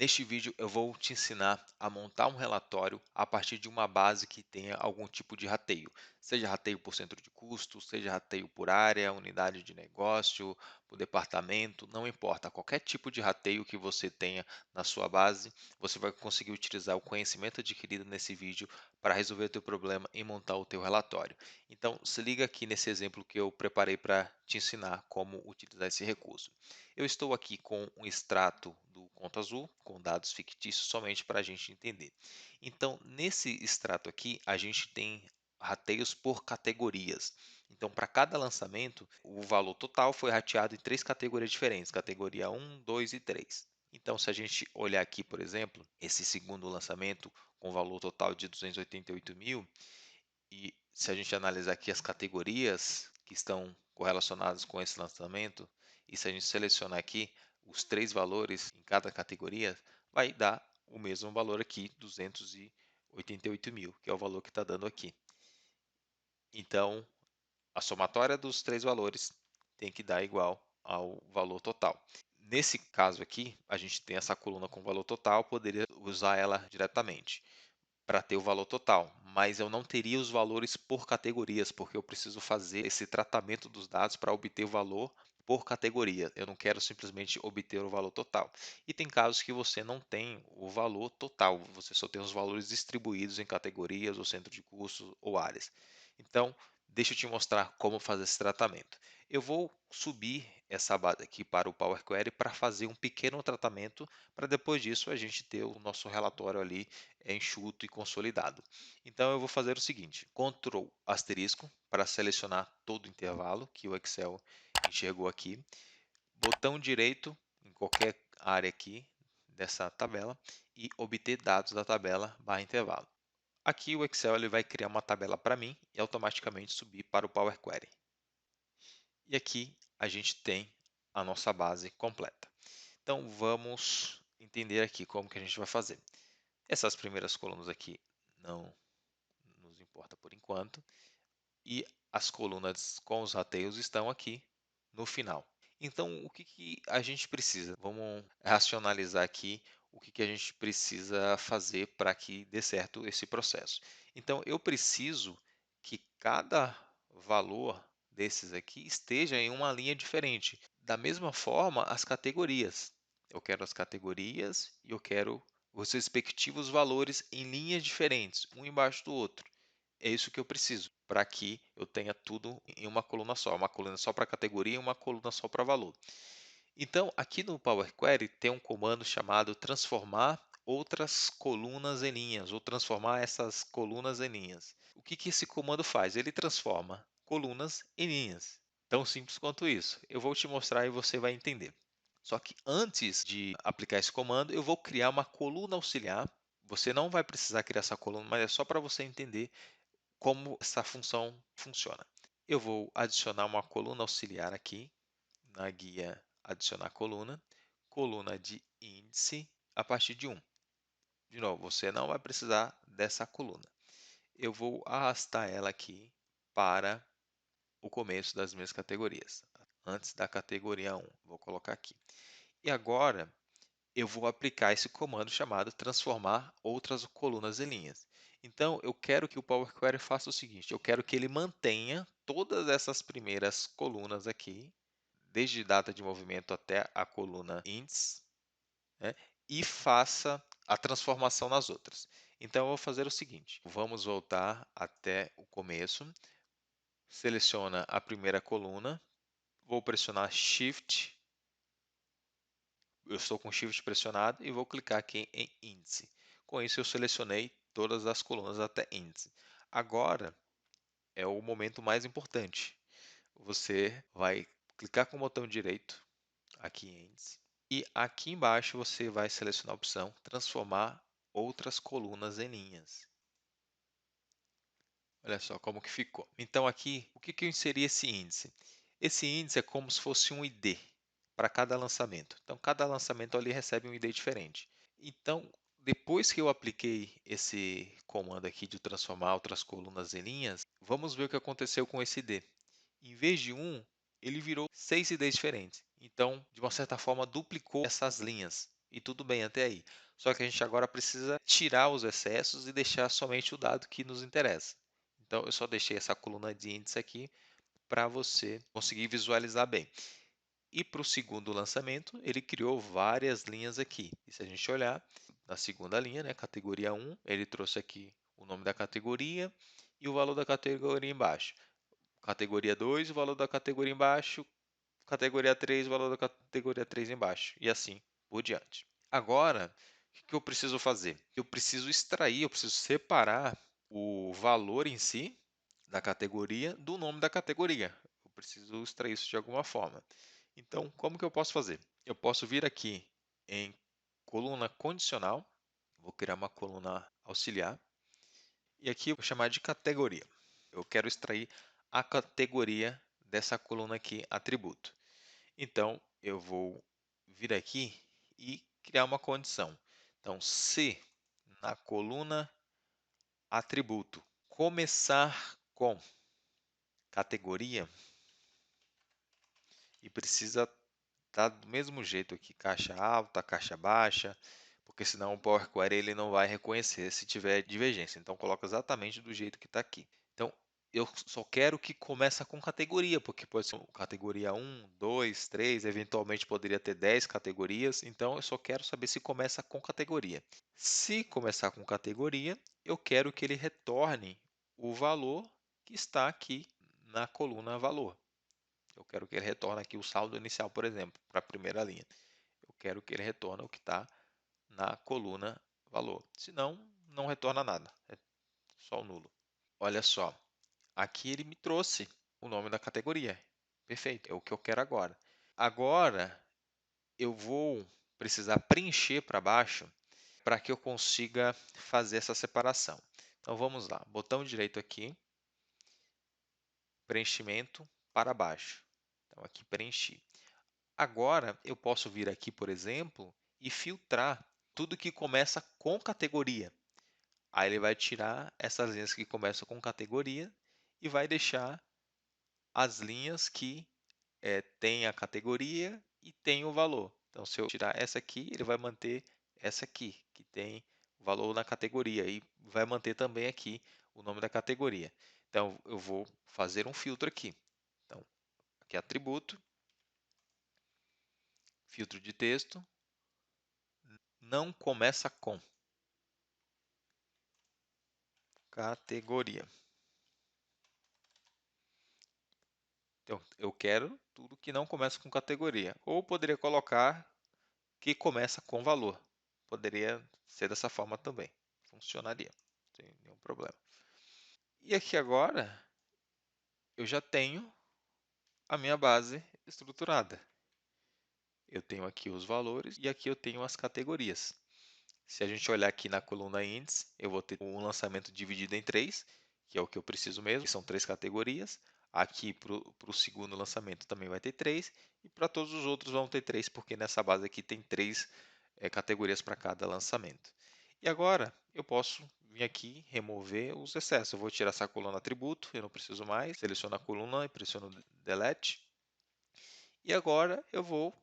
Neste vídeo eu vou te ensinar a montar um relatório a partir de uma base que tenha algum tipo de rateio, seja rateio por centro de custo, seja rateio por área, unidade de negócio, por departamento, não importa, qualquer tipo de rateio que você tenha na sua base, você vai conseguir utilizar o conhecimento adquirido nesse vídeo para resolver o teu problema e montar o teu relatório. Então, se liga aqui nesse exemplo que eu preparei para te ensinar como utilizar esse recurso. Eu estou aqui com um extrato do Conta Azul, com dados fictícios somente para a gente entender. Então, nesse extrato aqui, a gente tem rateios por categorias. Então, para cada lançamento, o valor total foi rateado em três categorias diferentes, categoria um, 2 e 3. Então, se a gente olhar aqui, por exemplo, esse segundo lançamento com valor total de 288 mil, e se a gente analisar aqui as categorias que estão correlacionadas com esse lançamento, e se a gente selecionar aqui os três valores em cada categoria, vai dar o mesmo valor aqui, 288 mil, que é o valor que está dando aqui. Então, a somatória dos três valores tem que dar igual ao valor total. Nesse caso aqui, a gente tem essa coluna com valor total, poderia usar ela diretamente para ter o valor total, mas eu não teria os valores por categorias, porque eu preciso fazer esse tratamento dos dados para obter o valor por categoria. Eu não quero simplesmente obter o valor total. E tem casos que você não tem o valor total, você só tem os valores distribuídos em categorias, ou centro de custos, ou áreas. Então, deixa eu te mostrar como fazer esse tratamento. Eu vou subir essa base aqui para o Power Query para fazer um pequeno tratamento, para depois disso a gente ter o nosso relatório ali enxuto e consolidado. Então eu vou fazer o seguinte: Ctrl asterisco para selecionar todo o intervalo que o Excel enxergou aqui, botão direito em qualquer área aqui dessa tabela e obter dados da tabela barra intervalo. Aqui o Excel ele vai criar uma tabela para mim e automaticamente subir para o Power Query. E aqui a gente tem a nossa base completa. Então vamos entender aqui como que a gente vai fazer. Essas primeiras colunas aqui não nos importa por enquanto, e as colunas com os rateios estão aqui no final. Então, o que, que a gente precisa? Vamos racionalizar aqui o que, que a gente precisa fazer para que dê certo esse processo. Então, eu preciso que cada valor desses aqui esteja em uma linha diferente. Da mesma forma, as categorias. Eu quero as categorias e eu quero os respectivos valores em linhas diferentes, um embaixo do outro. É isso que eu preciso para que eu tenha tudo em uma coluna só para categoria e uma coluna só para valor. Então, aqui no Power Query tem um comando chamado transformar outras colunas em linhas, ou transformar essas colunas em linhas. O que, que esse comando faz? Ele transforma colunas em linhas. Tão simples quanto isso. Eu vou te mostrar e você vai entender. Só que antes de aplicar esse comando, eu vou criar uma coluna auxiliar. Você não vai precisar criar essa coluna, mas é só para você entender como essa função funciona. Eu vou adicionar uma coluna auxiliar aqui na guia adicionar coluna, coluna de índice a partir de 1. De novo, você não vai precisar dessa coluna. Eu vou arrastar ela aqui para o começo das minhas categorias, antes da categoria 1. Vou colocar aqui. E agora eu vou aplicar esse comando chamado transformar outras colunas em linhas. Então, eu quero que o Power Query faça o seguinte, eu quero que ele mantenha todas essas primeiras colunas aqui, desde data de movimento até a coluna índice, né, e faça a transformação nas outras. Então, eu vou fazer o seguinte, vamos voltar até o começo, seleciona a primeira coluna, vou pressionar Shift, eu estou com Shift pressionado e vou clicar aqui em índice. Com isso eu selecionei todas as colunas até índice. Agora é o momento mais importante. Você vai clicar com o botão direito aqui em índice e aqui embaixo você vai selecionar a opção transformar outras colunas em linhas. Olha só como que ficou. Então aqui, o que que eu inseri esse índice? Esse índice é como se fosse um ID para cada lançamento. Então cada lançamento ali recebe um ID diferente. Então, depois que eu apliquei esse comando aqui de transformar outras colunas em linhas, vamos ver o que aconteceu com esse ID. Em vez de um, ele virou 6 IDs diferentes. Então, de uma certa forma, duplicou essas linhas. e tudo bem até aí. Só que a gente agora precisa tirar os excessos e deixar somente o dado que nos interessa. Então, eu só deixei essa coluna de índice aqui para você conseguir visualizar bem. E para o segundo lançamento, ele criou várias linhas aqui. E se a gente olhar na segunda linha, né, categoria 1, ele trouxe aqui o nome da categoria e o valor da categoria embaixo. Categoria 2, o valor da categoria embaixo. Categoria 3, o valor da categoria 3 embaixo. E assim por diante. Agora, o que eu preciso fazer? Eu preciso extrair, eu preciso separar o valor em si da categoria do nome da categoria. Eu preciso extrair isso de alguma forma. Então, como que eu posso fazer? Eu posso vir aqui em coluna condicional, vou criar uma coluna auxiliar, e aqui eu vou chamar de categoria. Eu quero extrair a categoria dessa coluna aqui, atributo. Então, eu vou vir aqui e criar uma condição. Então, se na coluna atributo começar com categoria, e precisa estar do mesmo jeito aqui, caixa alta, caixa baixa, porque senão o Power Query ele não vai reconhecer se tiver divergência. Então, coloca exatamente do jeito que está aqui. Então, eu só quero que começa com categoria, porque pode ser categoria 1, 2, 3, eventualmente poderia ter 10 categorias. Então, eu só quero saber se começa com categoria. Se começar com categoria, eu quero que ele retorne o valor que está aqui na coluna valor. Eu quero que ele retorne aqui o saldo inicial, por exemplo, para a primeira linha. Eu quero que ele retorne o que está na coluna valor. Senão, não retorna nada. É só o nulo. Olha só, aqui ele me trouxe o nome da categoria. Perfeito, é o que eu quero agora. Agora, eu vou precisar preencher para baixo para que eu consiga fazer essa separação. Então, vamos lá. Botão direito aqui, preenchimento para baixo. Então, aqui preenchi. Agora, eu posso vir aqui, por exemplo, e filtrar tudo que começa com categoria. Aí ele vai tirar essas linhas que começam com categoria e vai deixar as linhas que têm a categoria e tem o valor. Então, se eu tirar essa aqui, ele vai manter essa aqui, que tem o valor na categoria, e vai manter também aqui o nome da categoria. Então, eu vou fazer um filtro aqui. Então, aqui atributo, filtro de texto, não começa com categoria. Então, eu quero tudo que não começa com categoria. Ou poderia colocar que começa com valor. Poderia ser dessa forma também. Funcionaria, sem nenhum problema. E aqui agora, eu já tenho a minha base estruturada. Eu tenho aqui os valores e aqui eu tenho as categorias. Se a gente olhar aqui na coluna índice, eu vou ter um lançamento dividido em três, que é o que eu preciso mesmo, que são três categorias. Aqui para o segundo lançamento também vai ter três, e para todos os outros vão ter três, porque nessa base aqui tem três categorias para cada lançamento. E agora eu posso vir aqui remover os excessos. Eu vou tirar essa coluna atributo, eu não preciso mais. Seleciono a coluna e pressiono Delete. E agora eu vou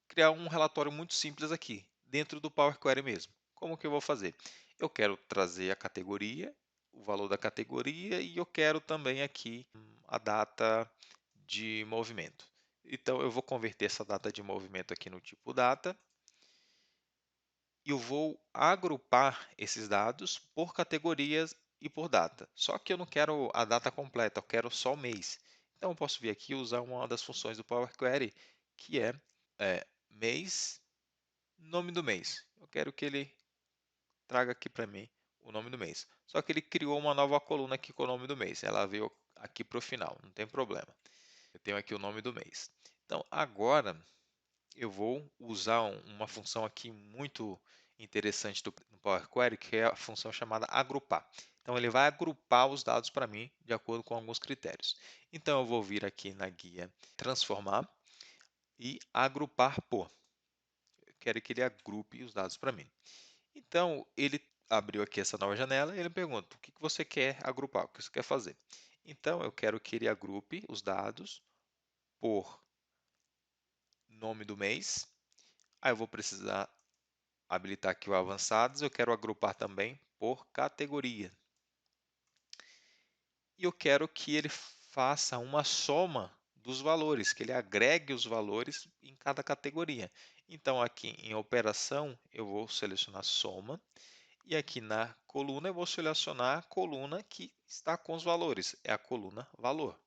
criar um relatório muito simples aqui, dentro do Power Query mesmo. Como que eu vou fazer? Eu quero trazer a categoria, o valor da categoria e eu quero também aqui a data de movimento. Então eu vou converter essa data de movimento aqui no tipo data e eu vou agrupar esses dados por categorias e por data. Só que eu não quero a data completa, eu quero só o mês. Então eu posso vir aqui e usar uma das funções do Power Query, que é mês, nome do mês. Eu quero que ele traga aqui para mim o nome do mês. Só que ele criou uma nova coluna aqui com o nome do mês. Ela veio aqui para o final, não tem problema. Eu tenho aqui o nome do mês. Então agora eu vou usar uma função aqui muito interessante no Power Query, que é a função chamada agrupar. Então ele vai agrupar os dados para mim de acordo com alguns critérios. Então eu vou vir aqui na guia transformar e agrupar por. Eu quero que ele agrupe os dados para mim. Então ele abriu aqui essa nova janela e ele pergunta: o que você quer agrupar? O que você quer fazer? Então eu quero que ele agrupe os dados por nome do mês. Aí eu vou precisar habilitar aqui o avançados, eu quero agrupar também por categoria. E eu quero que ele faça uma soma dos valores, que ele agregue os valores em cada categoria. Então, aqui em operação, eu vou selecionar soma, e aqui na coluna, eu vou selecionar a coluna que está com os valores, é a coluna valor.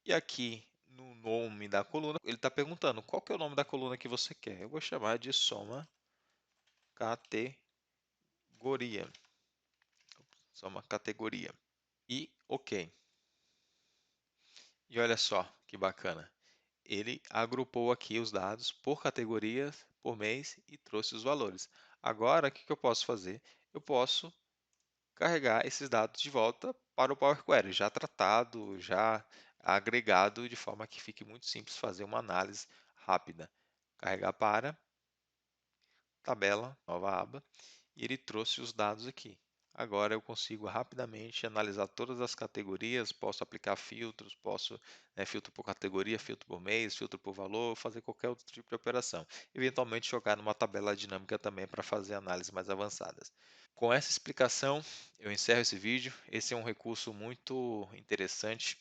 E aqui no nome da coluna, ele está perguntando qual que é o nome da coluna que você quer. Eu vou chamar de soma categoria. Soma categoria. E OK. E olha só que bacana. Ele agrupou aqui os dados por categorias, por mês e trouxe os valores. Agora, o que eu posso fazer? Eu posso carregar esses dados de volta para o Power Query, já tratado, já agregado, de forma que fique muito simples fazer uma análise rápida. Carregar para, tabela, nova aba, e ele trouxe os dados aqui. Agora eu consigo rapidamente analisar todas as categorias, posso aplicar filtros, posso filtro por categoria, filtro por mês, filtro por valor, fazer qualquer outro tipo de operação. Eventualmente jogar numa tabela dinâmica também para fazer análises mais avançadas. Com essa explicação, eu encerro esse vídeo. Esse é um recurso muito interessante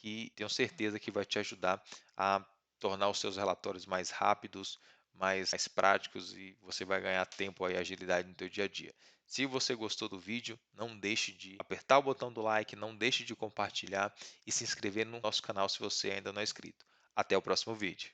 que tenho certeza que vai te ajudar a tornar os seus relatórios mais rápidos, mais práticos e você vai ganhar tempo e agilidade no teu dia a dia. Se você gostou do vídeo, não deixe de apertar o botão do like, não deixe de compartilhar e se inscrever no nosso canal se você ainda não é inscrito. Até o próximo vídeo.